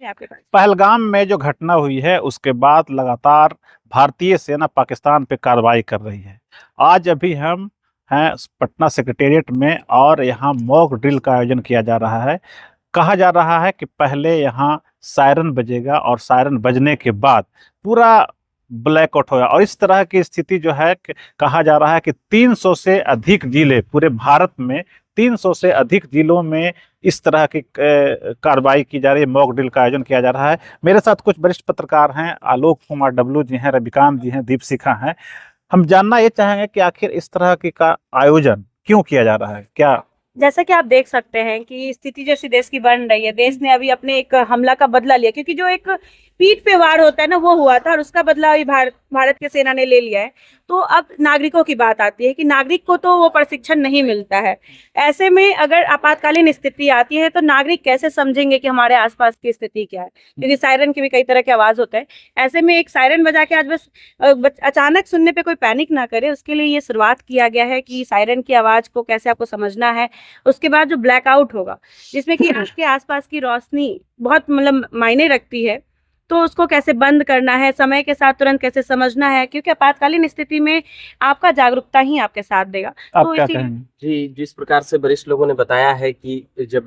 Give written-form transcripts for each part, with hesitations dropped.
आपके पास? पहलगाम में जो घटना हुई है उसके बाद लगातार भारतीय सेना पाकिस्तान पे कार्रवाई कर रही है। आज अभी हम हैं पटना सेक्रेटेरिएट में और यहाँ मॉक ड्रिल का आयोजन किया जा रहा है। कहा जा रहा है कि पहले यहाँ सायरन बजेगा और सायरन बजने के बाद पूरा ब्लैकआउट होगा, और इस तरह की स्थिति जो है कहा जा रहा है कि 300 से अधिक जिले पूरे भारत में 300 से अधिक जिलों में इस तरह की कार्रवाई की जा रही है, मॉक ड्रिल का आयोजन किया जा रहा है। मेरे साथ कुछ वरिष्ठ पत्रकार हैं, आलोक कुमार डब्लू जी हैं, रविकांत जी हैं, दीपशिखा हैं। हम जानना ये चाहेंगे कि आखिर इस तरह की का आयोजन क्यों किया जा रहा है, क्या? जैसा कि आप देख सकते हैं कि स्थिति जैसी देश की बन रही है, देश ने अभी अपने एक हमला का बदला लिया, क्योंकि जो एक पीठ पे वार होता है ना, वो हुआ था और उसका बदला अभी भारत की सेना ने ले लिया है। तो अब नागरिकों की बात आती है कि नागरिक को तो वो प्रशिक्षण नहीं मिलता है। ऐसे में अगर आपातकालीन स्थिति आती है तो नागरिक कैसे समझेंगे कि हमारे आसपास की स्थिति क्या है, क्योंकि सायरन के भी कई तरह के आवाज होते हैं। ऐसे में एक सायरन बजा के आज बस अचानक सुनने पे कोई पैनिक ना करे, उसके लिए ये शुरुआत किया गया है कि सायरन की आवाज को कैसे आपको समझना है। उसके बाद जो ब्लैकआउट होगा, जिसमें कि आपके आसपास की रोशनी बहुत मतलब मायने रखती है, तो उसको कैसे बंद करना है, समय के साथ तुरंत कैसे समझना है, क्योंकि आपातकालीन स्थिति में आपका जागरूकता ही आपके साथ देगा। आप तो क्या इसी कहेंगे? जी, जिस प्रकार से वरिष्ठ लोगों ने बताया है कि जब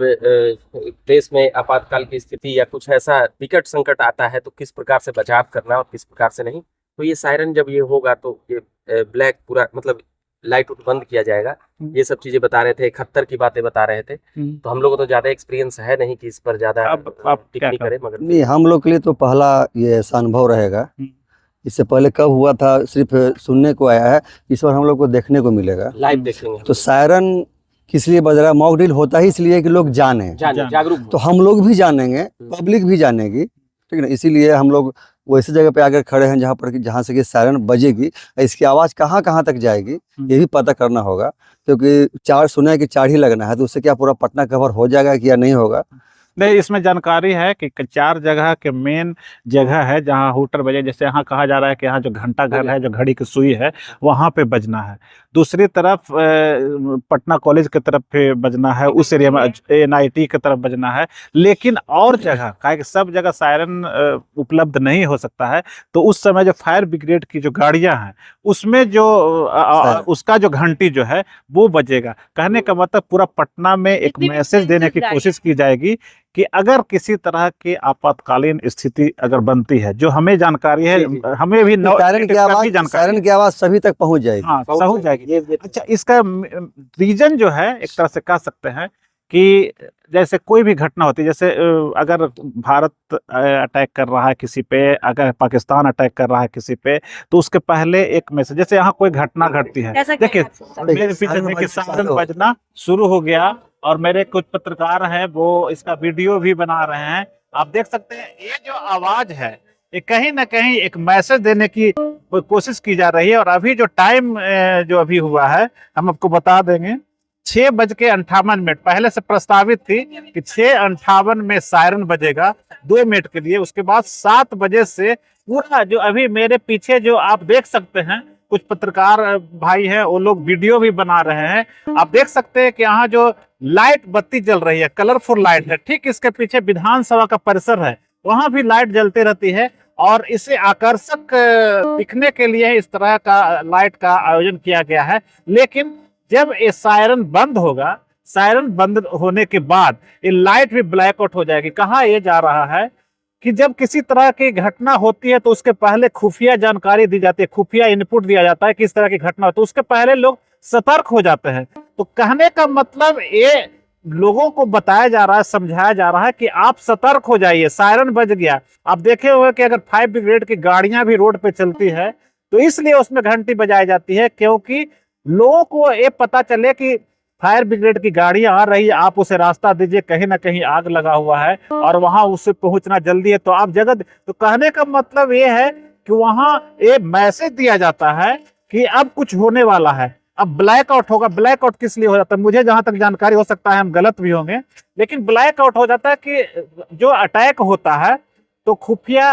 देश में आपातकाल की स्थिति या कुछ ऐसा विकट संकट आता है तो किस प्रकार से बचाव करना और किस प्रकार से नहीं, तो ये सायरन जब ये होगा तो ये ब्लैक पूरा मतलब लाइट बंद किया जाएगा। ये सब चीजें बता रहे थे, खतर की बातें बता रहे थे। तो हम लोगों को तो ज्यादा एक्सपीरियंस है नहीं कि इस पर ज्यादा आप क्या टिप्पणी करें, मगर नहीं, हम लोग के लिए तो पहला ये ऐसा अनुभव रहेगा। इससे पहले कब हुआ था सिर्फ सुनने को आया है, इस बार हम लोग को देखने को मिलेगा, लाइव देखेंगे। तो सायरन किस लिए बज रहा है? मॉक ड्रिल होता ही इसलिए कि लोग जाने, जागरूक तो हम लोग भी जानेंगे, पब्लिक भी जानेगी, ठीक है ना। इसीलिए हम लोग वैसी जगह पे आकर खड़े हैं जहाँ से कि सायरन बजेगी, इसकी आवाज़ कहाँ कहाँ तक जाएगी ये भी पता करना होगा, क्योंकि चार सुना है कि चार ही लगना है, तो उससे क्या पूरा पटना कवर हो जाएगा कि या नहीं होगा? नहीं, इसमें जानकारी है कि 4 जगह के मेन जगह है जहां हूटर बजे। जैसे यहाँ कहा जा रहा है कि यहाँ जो घंटा घर है, जो घड़ी की सुई है, वहां पे बजना है। दूसरी तरफ पटना कॉलेज की तरफ पे बजना है, उस एरिया में NIT की तरफ बजना है। लेकिन और जगह काहे कि सब जगह सायरन उपलब्ध नहीं हो सकता है, तो उस समय जो फायर ब्रिगेड की जो गाड़ियां हैं उसमें जो उसका जो घंटी जो है वो बजेगा। कहने का मतलब पूरा पटना में एक मैसेज देने की कोशिश की जाएगी कि अगर किसी तरह की आपातकालीन स्थिति अगर बनती है, जो हमें जानकारी है, हमें भी सायरन की आवाज सभी तक पहुंच जाएगी। हाँ, पहुंच जाएगी। अच्छा, इसका रीजन जो है एक तरह से कह सकते हैं कि जैसे कोई भी घटना होती है, जैसे अगर भारत अटैक कर रहा है किसी पे, अगर पाकिस्तान अटैक कर रहा है किसी पे, तो उसके पहले एक मैसेज, जैसे यहाँ कोई घटना घटती है, देखिए मेरे पीछे देखिए सायरन बजना शुरू हो गया और मेरे कुछ पत्रकार हैं वो इसका वीडियो भी बना रहे हैं। आप देख सकते हैं ये जो आवाज है ये कहीं ना कहीं एक मैसेज देने की कोशिश की जा रही है। और अभी जो टाइम जो अभी हुआ है हम आपको बता देंगे, 6:58। पहले से प्रस्तावित थी कि 6:58 में सायरन बजेगा 2 मिनट के लिए। उसके बाद 7 बजे से पूरा जो अभी मेरे पीछे जो आप देख सकते हैं, कुछ पत्रकार भाई हैं वो लोग वीडियो भी बना रहे हैं। आप देख सकते हैं कि यहाँ जो लाइट बत्ती जल रही है, कलरफुल लाइट है। ठीक इसके पीछे विधानसभा का परिसर है, वहां भी लाइट जलती रहती है और इसे आकर्षक दिखने के लिए इस तरह का लाइट का आयोजन किया गया है। लेकिन जब ये सायरन बंद होगा, सायरन बंद होने के बाद ये लाइट भी ब्लैकआउट हो जाएगी। कहाँ ये जा रहा है कि जब किसी तरह की घटना होती है तो उसके पहले खुफिया जानकारी दी जाती है, खुफिया इनपुट दिया जाता है किस तरह की घटना हो, तो उसके पहले लोग सतर्क हो जाते हैं। तो कहने का मतलब ये लोगों को बताया जा रहा है, समझाया जा रहा है कि आप सतर्क हो जाइए, सायरन बज गया। आप देखे हुए कि अगर फायर ब्रिगेड की गाड़ियां भी रोड पे चलती है तो इसलिए उसमें घंटी बजाई जाती है, क्योंकि लोगों को ये पता चले कि फायर ब्रिगेड की गाड़ियां आ रही है, आप उसे रास्ता दीजिए, कहीं ना कहीं आग लगा हुआ है और वहां उससे पहुंचना जल्दी है, तो आप जगह। तो कहने का मतलब ये है कि वहां ये मैसेज दिया जाता है कि अब कुछ होने वाला है, अब ब्लैकआउट होगा। ब्लैकआउट किस लिए हो जाता है, मुझे जहां तक जानकारी, हो सकता है हम गलत भी होंगे, लेकिन ब्लैकआउट हो जाता है कि जो अटैक होता है तो खुफिया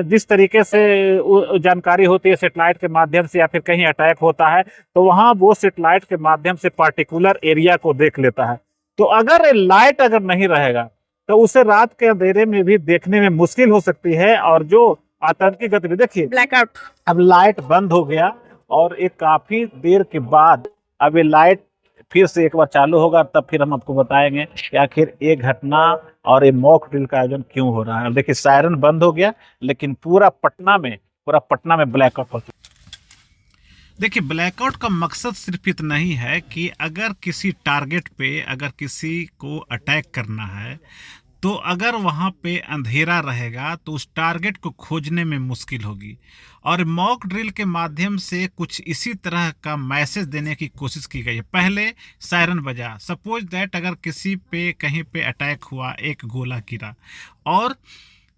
जिस तरीके से जानकारी होती है सैटेलाइट के माध्यम से, या फिर कहीं अटैक होता है तो वहां वो सैटेलाइट के माध्यम से पार्टिकुलर एरिया को देख लेता है। तो अगर लाइट अगर नहीं रहेगा तो उसे रात के अंधेरे में भी देखने में मुश्किल हो सकती है। और जो आतंकी गतिविधि देखिए, ब्लैकआउट। अब लाइट बंद हो गया और एक काफी देर के बाद अब ये लाइट फिर से एक बार चालू होगा, तब फिर हम आपको बताएंगे कि आखिर ये घटना और ये मॉक ड्रिल का आयोजन क्यों हो रहा है। देखिए सायरन बंद हो गया, लेकिन पूरा पटना में ब्लैकआउट हो चुका। देखिए ब्लैकआउट का मकसद सिर्फ इतना ही है कि अगर किसी टारगेट पे अगर किसी को अटैक करना है, तो अगर वहाँ पे अंधेरा रहेगा तो उस टारगेट को खोजने में मुश्किल होगी। और मॉक ड्रिल के माध्यम से कुछ इसी तरह का मैसेज देने की कोशिश की गई है। पहले सायरन बजा, सपोज दैट अगर किसी पे कहीं पे अटैक हुआ, एक गोला गिरा और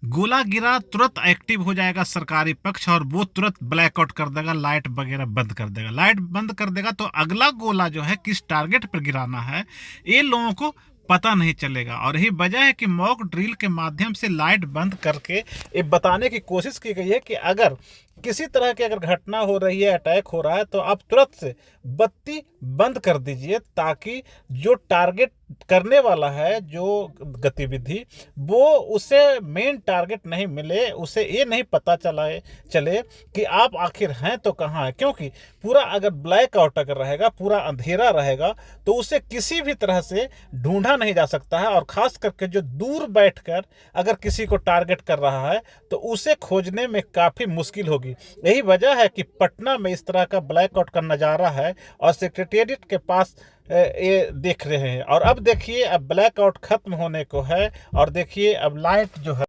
गोला गिरा, तुरंत एक्टिव हो जाएगा सरकारी पक्ष और वो तुरंत ब्लैकआउट कर देगा, लाइट वगैरह बंद कर देगा। लाइट बंद कर देगा तो अगला गोला जो है किस टारगेट पर गिराना है ये लोगों को पता नहीं चलेगा। और यही वजह है कि मॉक ड्रिल के माध्यम से लाइट बंद करके ये बताने की कोशिश की गई है कि अगर किसी तरह की अगर घटना हो रही है, अटैक हो रहा है, तो आप तुरंत से बत्ती बंद कर दीजिए, ताकि जो टारगेट करने वाला है जो गतिविधि, वो उसे मेन टारगेट नहीं मिले, उसे ये नहीं पता चले कि आप आखिर हैं तो कहाँ है। क्योंकि पूरा अगर ब्लैकआउट अगर रहेगा, पूरा अंधेरा रहेगा, तो उसे किसी भी तरह से ढूंढा नहीं जा सकता है। और ख़ास करके जो दूर बैठकर अगर किसी को टारगेट कर रहा है तो उसे खोजने में काफ़ी मुश्किल होगी। यही वजह है कि पटना में इस तरह का ब्लैकआउट का नज़ारा है और सेक्रेटेरिएट के पास ये देख रहे हैं। और अब देखिए, अब ब्लैकआउट खत्म होने को है और देखिए अब लाइट जो है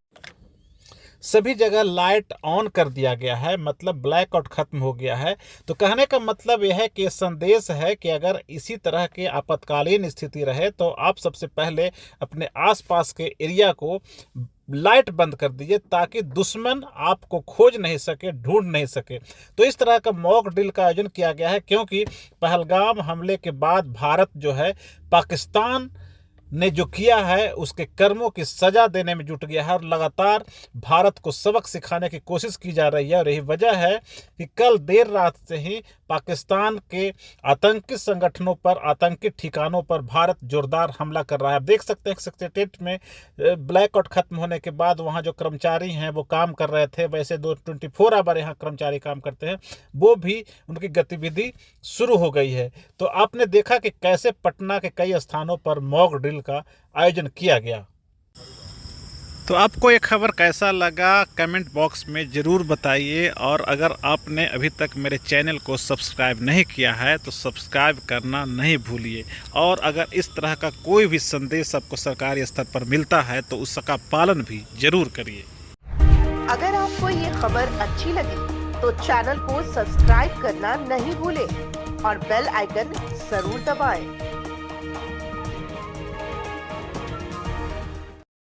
सभी जगह लाइट ऑन कर दिया गया है, मतलब ब्लैकआउट खत्म हो गया है। तो कहने का मतलब यह है कि संदेश है कि अगर इसी तरह के आपातकालीन स्थिति रहे तो आप सबसे पहले अपने आसपास के एरिया को लाइट बंद कर दीजिए, ताकि दुश्मन आपको खोज नहीं सके, ढूंढ नहीं सके। तो इस तरह का मॉक ड्रिल का आयोजन किया गया है, क्योंकि पहलगाम हमले के बाद भारत जो है पाकिस्तान ने जो किया है उसके कर्मों की सजा देने में जुट गया है और लगातार भारत को सबक सिखाने की कोशिश की जा रही है। और यही वजह है कि कल देर रात से ही पाकिस्तान के आतंकी संगठनों पर, आतंकी ठिकानों पर भारत जोरदार हमला कर रहा है। आप देख सकते हैं सेक्रेटेरिएट में ब्लैकआउट खत्म होने के बाद वहाँ जो कर्मचारी हैं वो काम कर रहे थे, वैसे 24 आवर यहाँ कर्मचारी काम करते हैं, वो भी उनकी गतिविधि शुरू हो गई है। तो आपने देखा कि कैसे पटना के कई स्थानों पर मॉक ड्रिल का आयोजन किया गया। तो आपको ये खबर कैसा लगा कमेंट बॉक्स में ज़रूर बताइए। और अगर आपने अभी तक मेरे चैनल को सब्सक्राइब नहीं किया है तो सब्सक्राइब करना नहीं भूलिए। और अगर इस तरह का कोई भी संदेश आपको सरकारी स्तर पर मिलता है तो उसका पालन भी ज़रूर करिए। अगर आपको ये खबर अच्छी लगी तो चैनल को सब्सक्राइब करना नहीं भूलें और बेल आइकन जरूर दबाएं।